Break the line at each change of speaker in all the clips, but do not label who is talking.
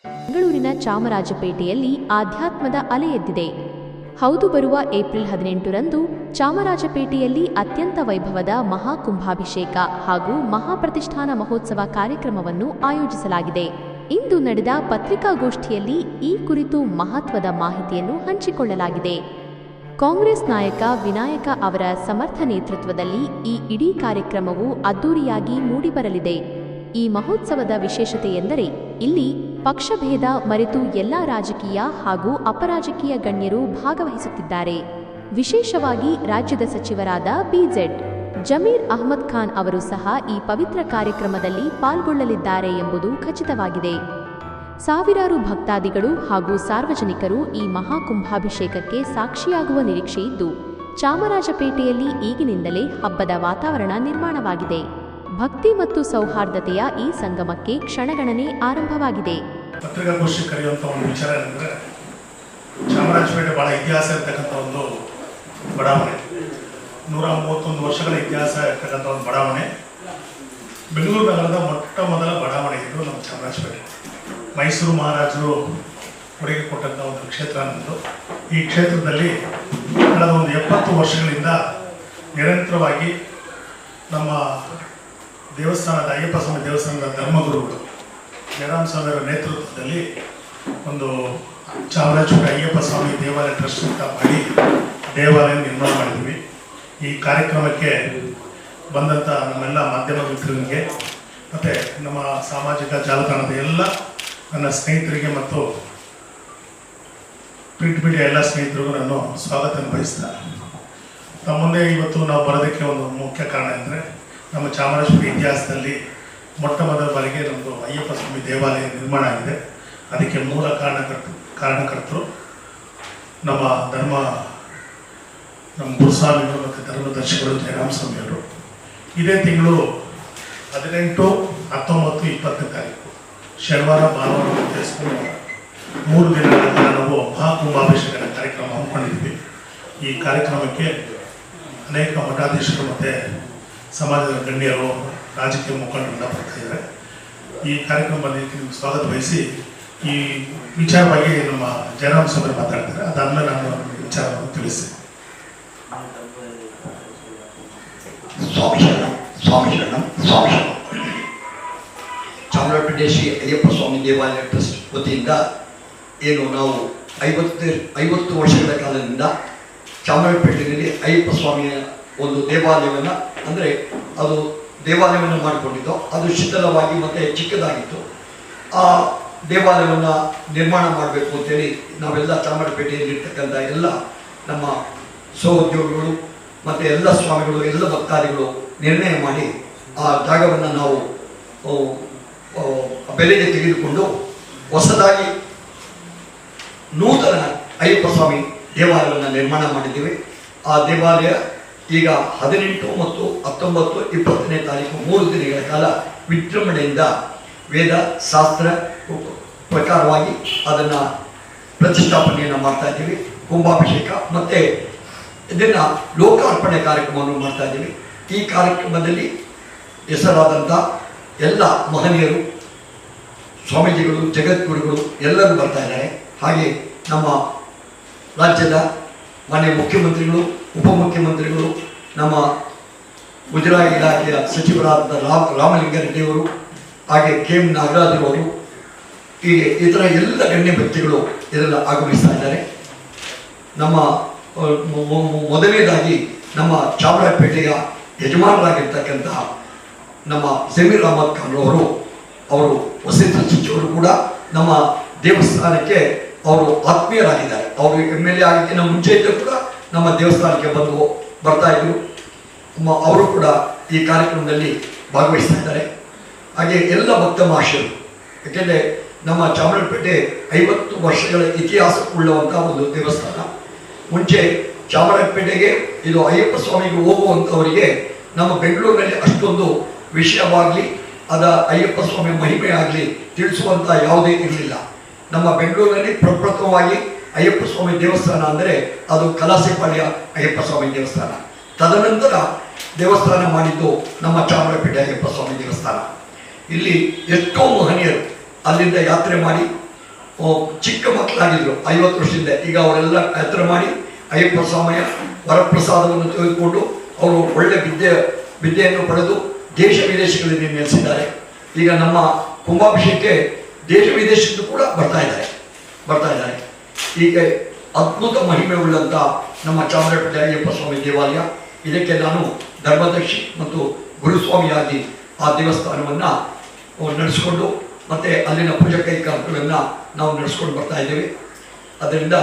ಬೆಂಗಳೂರಿನ ಚಾಮರಾಜಪೇಟೆಯಲ್ಲಿ ಆಧ್ಯಾತ್ಮದ ಅಲೆ ಎದ್ದಿದೆ. ಹೌದು, ಬರುವ ಏಪ್ರಿಲ್ 18ರಂದು ಚಾಮರಾಜಪೇಟೆಯಲ್ಲಿ ಅತ್ಯಂತ ವೈಭವದ ಮಹಾಕುಂಭಾಭಿಷೇಕ ಹಾಗೂ ಮಹಾಪ್ರತಿಷ್ಠಾನ ಮಹೋತ್ಸವ ಕಾರ್ಯಕ್ರಮವನ್ನು ಆಯೋಜಿಸಲಾಗಿದೆ. ಇಂದು ನಡೆದ ಪತ್ರಿಕಾಗೋಷ್ಠಿಯಲ್ಲಿ ಈ ಕುರಿತು ಮಹತ್ವದ ಮಾಹಿತಿಯನ್ನು ಹಂಚಿಕೊಳ್ಳಲಾಗಿದೆ. ಕಾಂಗ್ರೆಸ್ ನಾಯಕ ವಿನಾಯಕ ಅವರ ಸಮರ್ಥ ನೇತೃತ್ವದಲ್ಲಿ ಈ ಇಡೀ ಕಾರ್ಯಕ್ರಮವು ಅದ್ದೂರಿಯಾಗಿ ಮೂಡಿಬರಲಿದೆ. ಈ ಮಹೋತ್ಸವದ ವಿಶೇಷತೆ ಎಂದರೆ ಇಲ್ಲಿ ಪಕ್ಷಭೇದ ಮರೆತು ಎಲ್ಲ ರಾಜಕೀಯ ಹಾಗೂ ಅಪರಾಜಕೀಯ ಗಣ್ಯರು ಭಾಗವಹಿಸುತ್ತಿದ್ದಾರೆ. ವಿಶೇಷವಾಗಿ ರಾಜ್ಯದ ಸಚಿವರಾದ ಬಿಜೆಡ್ ಜಮೀರ್ ಅಹ್ಮದ್ ಖಾನ್ ಅವರು ಸಹ ಈ ಪವಿತ್ರ ಕಾರ್ಯಕ್ರಮದಲ್ಲಿ ಪಾಲ್ಗೊಳ್ಳಲಿದ್ದಾರೆ ಎಂಬುದು ಖಚಿತವಾಗಿದೆ. ಸಾವಿರಾರು ಭಕ್ತಾದಿಗಳು ಹಾಗೂ ಸಾರ್ವಜನಿಕರು ಈ ಮಹಾಕುಂಭಾಭಿಷೇಕಕ್ಕೆ ಸಾಕ್ಷಿಯಾಗುವ ನಿರೀಕ್ಷೆಯಿದ್ದು, ಚಾಮರಾಜಪೇಟೆಯಲ್ಲಿ ಈಗಿನಿಂದಲೇ ಹಬ್ಬದ ವಾತಾವರಣ ನಿರ್ಮಾಣವಾಗಿದೆ. ಭಕ್ತಿ ಮತ್ತು ಸೌಹಾರ್ದತೆಯ ಈ ಸಂಗಮಕ್ಕೆ ಕ್ಷಣಗಣನೆ ಆರಂಭವಾಗಿದೆ.
ಪತ್ರಿಕಾಗೋಷ್ಠಿ ಕರೆಯುವಂಥ ಒಂದು ವಿಚಾರ ಏನಂದರೆ, ಚಾಮರಾಜಪೇಟೆ ಬಹಳ ಇತಿಹಾಸ ಇರತಕ್ಕಂಥ ಒಂದು ಬಡಾವಣೆ, 131 ವರ್ಷಗಳ ಇತಿಹಾಸ ಇರತಕ್ಕಂಥ ಒಂದು ಬಡಾವಣೆ. ಬೆಂಗಳೂರು ನಗರದ ಮೊಟ್ಟ ಮೊದಲ ಬಡಾವಣೆ ಇದು ನಮ್ಮ ಚಾಮರಾಜಪೇಟೆ. ಮೈಸೂರು ಮಹಾರಾಜರು ಕೊಡುಗೆ ಕೊಟ್ಟಂಥ ಒಂದು ಕ್ಷೇತ್ರ ಅನ್ನೋದು. ಈ ಕ್ಷೇತ್ರದಲ್ಲಿ ಕಳೆದ ಒಂದು 70 ವರ್ಷಗಳಿಂದ ನಿರಂತರವಾಗಿ ನಮ್ಮ ದೇವಸ್ಥಾನದ ಅಯ್ಯಪ್ಪ ಸ್ವಾಮಿ ದೇವಸ್ಥಾನದ ಧರ್ಮಗುರುಗಳು ಜಯರಾಮ್ ಸ್ವಾಮಿಯವರ ನೇತೃತ್ವದಲ್ಲಿ ಒಂದು ಚಾಮರಾಜಪೇಟೆ ಅಯ್ಯಪ್ಪ ಸ್ವಾಮಿ ದೇವಾಲಯ ಟ್ರಸ್ಟ್ ಅಂತ ಮಾಡಿ ದೇವಾಲಯ ನಿರ್ಮಾಣ ಮಾಡಿದ್ವಿ. ಈ ಕಾರ್ಯಕ್ರಮಕ್ಕೆ ಬಂದಂಥ ನಮ್ಮೆಲ್ಲ ಮಾಧ್ಯಮ ಮಿತ್ರರಿಗೆ ಮತ್ತು ನಮ್ಮ ಸಾಮಾಜಿಕ ಜಾಲತಾಣದ ಎಲ್ಲ ನನ್ನ ಸ್ನೇಹಿತರಿಗೆ ಮತ್ತು ಪ್ರಿಂಟ್ ಮೀಡಿಯಾ ಎಲ್ಲ ಸ್ನೇಹಿತರಿಗೂ ನಾನು ಸ್ವಾಗತ ಬಯಸ್ತಾ, ನಮ್ಮ ಮುಂದೆ ಇವತ್ತು ನಾವು ಬರೋದಕ್ಕೆ ಒಂದು ಮುಖ್ಯ ಕಾರಣ ಅಂದರೆ, ನಮ್ಮ ಚಾಮರಾಜಪೇಟೆ ಇತಿಹಾಸದಲ್ಲಿ ಮೊಟ್ಟ ಮೊದಲ ಬಾರಿಗೆ ನಮ್ಮದು ಅಯ್ಯಪ್ಪ ಸ್ವಾಮಿ ದೇವಾಲಯ ನಿರ್ಮಾಣ ಆಗಿದೆ. ಅದಕ್ಕೆ ಮೂಲ ಕಾರಣಕರ್ತರು ನಮ್ಮ ಗುರುಸ್ವಾಮಿಗಳು ಮತ್ತು ಧರ್ಮದರ್ಶಿಗಳು ಜಯರಾಮ್ ಸ್ವಾಮಿಯವರು. ಇದೇ ತಿಂಗಳು 18, 19, 20ನೇ ತಾರೀಕು ಶನಿವಾರ, ಭಾನುವಾರ ಮತ್ತು ಸೋಮವಾರ 3 ದಿನಗಳ ಕಾಲ ನಾವು ಮಹಾಕುಂಭಾಭಿಷೇಕದ ಕಾರ್ಯಕ್ರಮ ಹಮ್ಮಿಕೊಂಡಿದ್ವಿ. ಈ ಕಾರ್ಯಕ್ರಮಕ್ಕೆ ಅನೇಕ ಮಠಾಧೀಶರು ಮತ್ತು ಸಮಾಜದ ಗಣ್ಯರು, ರಾಜಕೀಯ ಮುಖಂಡರೆಲ್ಲ ಬರ್ತಾ ಇದ್ದಾರೆ. ಈ ಕಾರ್ಯಕ್ರಮದಲ್ಲಿ ನಿಮಗೆ ಸ್ವಾಗತ ಬಯಸಿ ಈ ವಿಚಾರವಾಗಿ ನಮ್ಮ ಜಯರಾಮ್ ಸ್ವಾಮಿ ಮಾತಾಡ್ತಾರೆ. ಅದಾದಮೇಲೆ ನಾನು ವಿಚಾರವನ್ನು ತಿಳಿಸಿ.
ಸ್ವಾಮಿ ಶರಣಂ. ಚಾಮರಾಜಪೇಟೆ ಶ್ರೀ ಅಯ್ಯಪ್ಪ ಸ್ವಾಮಿ ದೇವಾಲಯ ಟ್ರಸ್ಟ್ ವತಿಯಿಂದ ಏನು ನಾವು 50 ವರ್ಷಗಳ ಕಾಲದಿಂದ ಚಾಮರಾಜಪೇಟೆಯಲ್ಲಿ ಅಯ್ಯಪ್ಪ ಸ್ವಾಮಿಯ ಒಂದು ದೇವಾಲಯವನ್ನು, ಅಂದರೆ ಅದು ದೇವಾಲಯವನ್ನು ಮಾಡಿಕೊಂಡಿದ್ದು, ಅದು ಶಿಥಿಲವಾಗಿ ಮತ್ತು ಚಿಕ್ಕದಾಗಿತ್ತು. ಆ ದೇವಾಲಯವನ್ನು ನಿರ್ಮಾಣ ಮಾಡಬೇಕು ಅಂತೇಳಿ ನಾವೆಲ್ಲ ಚಾಮರಾಜಪೇಟೆಯಲ್ಲಿರ್ತಕ್ಕಂಥ ಎಲ್ಲ ನಮ್ಮ ಸಹೋದ್ಯೋಗಿಗಳು ಮತ್ತು ಎಲ್ಲ ಸ್ವಾಮಿಗಳು, ಎಲ್ಲ ಭಕ್ತಾದಿಗಳು ನಿರ್ಣಯ ಮಾಡಿ ಆ ಜಾಗವನ್ನು ನಾವು ಬೆಲೆಗೆ ತೆಗೆದುಕೊಂಡು ಹೊಸದಾಗಿ ನೂತನ ಅಯ್ಯಪ್ಪ ಸ್ವಾಮಿ ದೇವಾಲಯವನ್ನು ನಿರ್ಮಾಣ ಮಾಡಿದ್ದೀವಿ. ಆ ದೇವಾಲಯ ಈಗ 18 ಮತ್ತು 19, 20ನೇ ತಾರೀಕು 3 ದಿನಗಳ ಕಾಲ ವಿಜೃಂಭಣೆಯಿಂದ ವೇದ ಶಾಸ್ತ್ರ ಪ್ರಕಾರವಾಗಿ ಅದನ್ನು ಪ್ರತಿಷ್ಠಾಪನೆಯನ್ನು ಮಾಡ್ತಾ ಇದ್ದೀವಿ. ಕುಂಭಾಭಿಷೇಕ ಮತ್ತು ಇದನ್ನು ಲೋಕಾರ್ಪಣೆ ಕಾರ್ಯಕ್ರಮವನ್ನು ಮಾಡ್ತಾ ಇದ್ದೀವಿ. ಈ ಕಾರ್ಯಕ್ರಮದಲ್ಲಿ ಹೆಸರಾದಂಥ ಎಲ್ಲ ಮಹನೀಯರು, ಸ್ವಾಮೀಜಿಗಳು, ಜಗದ್ಗುರುಗಳು ಎಲ್ಲರೂ ಬರ್ತಾ ಇದ್ದಾರೆ. ಹಾಗೆ ನಮ್ಮ ರಾಜ್ಯದ ಮಾನ್ಯ ಮುಖ್ಯಮಂತ್ರಿಗಳು, ಉಪಮುಖ್ಯಮಂತ್ರಿಗಳು, ನಮ್ಮ ಗುಜರಾತ್ ಇಲಾಖೆಯ ಸಚಿವರಾದ ರಾಮಲಿಂಗಾರೆಡ್ಡಿಯವರು, ಹಾಗೆ KM ನಾಗರಾಜರವರು, ಹೀಗೆ ಇತರ ಎಲ್ಲ ಗಣ್ಯ ವ್ಯಕ್ತಿಗಳು ಇದನ್ನು ಆಗಮಿಸ್ತಾ ಇದ್ದಾರೆ. ನಮ್ಮ ಮೊದಲನೇದಾಗಿ ನಮ್ಮ ಚಾಮರಾಜಪೇಟೆಯ ಯಜಮಾನರಾಗಿರ್ತಕ್ಕಂಥ ನಮ್ಮ ಜಮೀರ್ ಅಹ್ಮದ್ ಖಾನ್ ಅವರು ವಸತಿ ಸಚಿವರು ಕೂಡ ನಮ್ಮ ದೇವಸ್ಥಾನಕ್ಕೆ ಅವರು ಆತ್ಮೀಯರಾಗಿದ್ದಾರೆ. ಅವರು MLA ಆಗಿದ್ದಕ್ಕಿಂತ ಮುಂಚೆ ಇದ್ದರೂ ಕೂಡ ನಮ್ಮ ದೇವಸ್ಥಾನಕ್ಕೆ ಬರ್ತಾ ಇದ್ರು. ಅವರು ಕೂಡ ಈ ಕಾರ್ಯಕ್ರಮದಲ್ಲಿ ಭಾಗವಹಿಸ್ತಾ ಇದ್ದಾರೆ. ಹಾಗೆ ಎಲ್ಲ ಭಕ್ತ ಮಹಾಶಯರು, ಯಾಕೆಂದರೆ ನಮ್ಮ ಚಾಮರಾಜಪೇಟೆ 50 ವರ್ಷಗಳ ಇತಿಹಾಸ ಉಳ್ಳವಂಥ ಒಂದು ದೇವಸ್ಥಾನ. ಮುಂಚೆ ಚಾಮರಾಜಪೇಟೆಗೆ ಇದು ಅಯ್ಯಪ್ಪ ಸ್ವಾಮಿಗೆ ಹೋಗುವಂಥವರಿಗೆ ನಮ್ಮ ಬೆಂಗಳೂರಿನಲ್ಲಿ ಅಷ್ಟೊಂದು ವಿಷಯವಾಗಲಿ, ಅದ ಅಯ್ಯಪ್ಪ ಸ್ವಾಮಿ ಮಹಿಮೆ ಆಗಲಿ ತಿಳಿಸುವಂಥ ಯಾವುದೇ ಇರಲಿಲ್ಲ. ನಮ್ಮ ಬೆಂಗಳೂರಿನಲ್ಲಿ ಪ್ರಪ್ರಥಮವಾಗಿ ಅಯ್ಯಪ್ಪ ಸ್ವಾಮಿ ದೇವಸ್ಥಾನ ಅಂದರೆ ಅದು ಕಲಾಸಿಪಾಳ್ಯ ಅಯ್ಯಪ್ಪ ಸ್ವಾಮಿ ದೇವಸ್ಥಾನ. ತದನಂತರ ದೇವಸ್ಥಾನ ಮಾಡಿದ್ದು ನಮ್ಮ ಚಾಮರಾಜಪೇಟೆ ಅಯ್ಯಪ್ಪ ಸ್ವಾಮಿ ದೇವಸ್ಥಾನ. ಇಲ್ಲಿ ಎಷ್ಟೋ ಮಹನೀಯರು ಅಲ್ಲಿಂದ ಯಾತ್ರೆ ಮಾಡಿ ಚಿಕ್ಕ ಮಕ್ಕಳಾಗಿದ್ರು 50 ವರ್ಷದಿಂದ, ಈಗ ಅವರೆಲ್ಲ ಎತ್ತರ ಮಾಡಿ ಅಯ್ಯಪ್ಪ ಸ್ವಾಮಿಯ ವರಪ್ರಸಾದವನ್ನು ತೆಗೆದುಕೊಂಡು ಅವರು ಒಳ್ಳೆ ವಿದ್ಯೆಯನ್ನು ಪಡೆದು ದೇಶ ವಿದೇಶಗಳಲ್ಲಿ ನೆಲೆಸಿದ್ದಾರೆ. ಈಗ ನಮ್ಮ ಕುಂಭಾಭಿಷೇಕಕ್ಕೆ ದೇಶ ವಿದೇಶಕ್ಕೂ ಕೂಡ ಬರ್ತಾ ಇದ್ದಾರೆ. ಈಗ ಅದ್ಭುತ ಮಹಿಮೆ ಉಳ್ಳಂಥ ನಮ್ಮ ಚಾಮರಾಜಪೇಟೆ ಅಯ್ಯಪ್ಪ ಸ್ವಾಮಿ ದೇವಾಲಯ, ಇದಕ್ಕೆ ನಾನು ಧರ್ಮದರ್ಶಿ ಮತ್ತು ಗುರುಸ್ವಾಮಿಯಾಗಿ ಆ ದೇವಸ್ಥಾನವನ್ನು ನಡೆಸಿಕೊಂಡು ಮತ್ತು ಅಲ್ಲಿನ ಪೂಜಾ ಕೈಗಾರಿಕೆಗಳನ್ನು ನಾವು ನಡೆಸ್ಕೊಂಡು ಬರ್ತಾ ಇದ್ದೇವೆ. ಅದರಿಂದ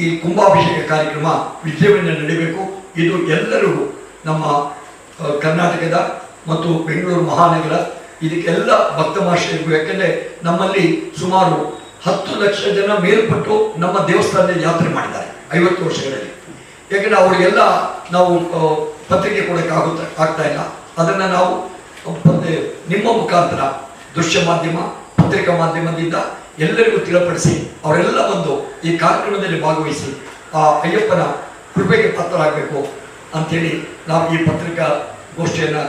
ಈ ಕುಂಭಾಭಿಷೇಕ ಕಾರ್ಯಕ್ರಮ ವಿಜೃಂಭಣೆಯಿಂದ ನಡೀಬೇಕು. ಇದು ಎಲ್ಲರಿಗೂ ನಮ್ಮ ಕರ್ನಾಟಕದ ಮತ್ತು ಬೆಂಗಳೂರು ಮಹಾನಗರ ಇದಕ್ಕೆಲ್ಲ ಭಕ್ತ ಮಹಾಶಯರಿಗೂ, ಯಾಕೆಂದರೆ ನಮ್ಮಲ್ಲಿ ಸುಮಾರು 10 ಲಕ್ಷ ಜನ ಮೇಲ್ಪಟ್ಟು ನಮ್ಮ ದೇವಸ್ಥಾನದಲ್ಲಿ ಯಾತ್ರೆ ಮಾಡಿದ್ದಾರೆ 50 ವರ್ಷಗಳಲ್ಲಿ. ಯಾಕೆಂದರೆ ಅವರಿಗೆಲ್ಲ ನಾವು ಪತ್ರಿಕೆ ಕೊಡೋಕ್ಕೆ ಆಗ್ತಾ ಇಲ್ಲ. ಅದನ್ನು ನಾವು ನಿಮ್ಮ ಮುಖಾಂತರ ದೃಶ್ಯ ಮಾಧ್ಯಮ, ಪತ್ರಿಕಾ ಮಾಧ್ಯಮದಿಂದ ಎಲ್ಲರಿಗೂ ತಿಳಿಪಡಿಸಿ ಅವರೆಲ್ಲ ಬಂದು ಈ ಕಾರ್ಯಕ್ರಮದಲ್ಲಿ ಭಾಗವಹಿಸಿ ಆ ಅಯ್ಯಪ್ಪನ ಕೃಪೆಗೆ ಪಾತ್ರರಾಗಬೇಕು ಅಂಥೇಳಿ ನಾವು ಈ ಪತ್ರಿಕಾ ಗೋಷ್ಠಿಯನ್ನು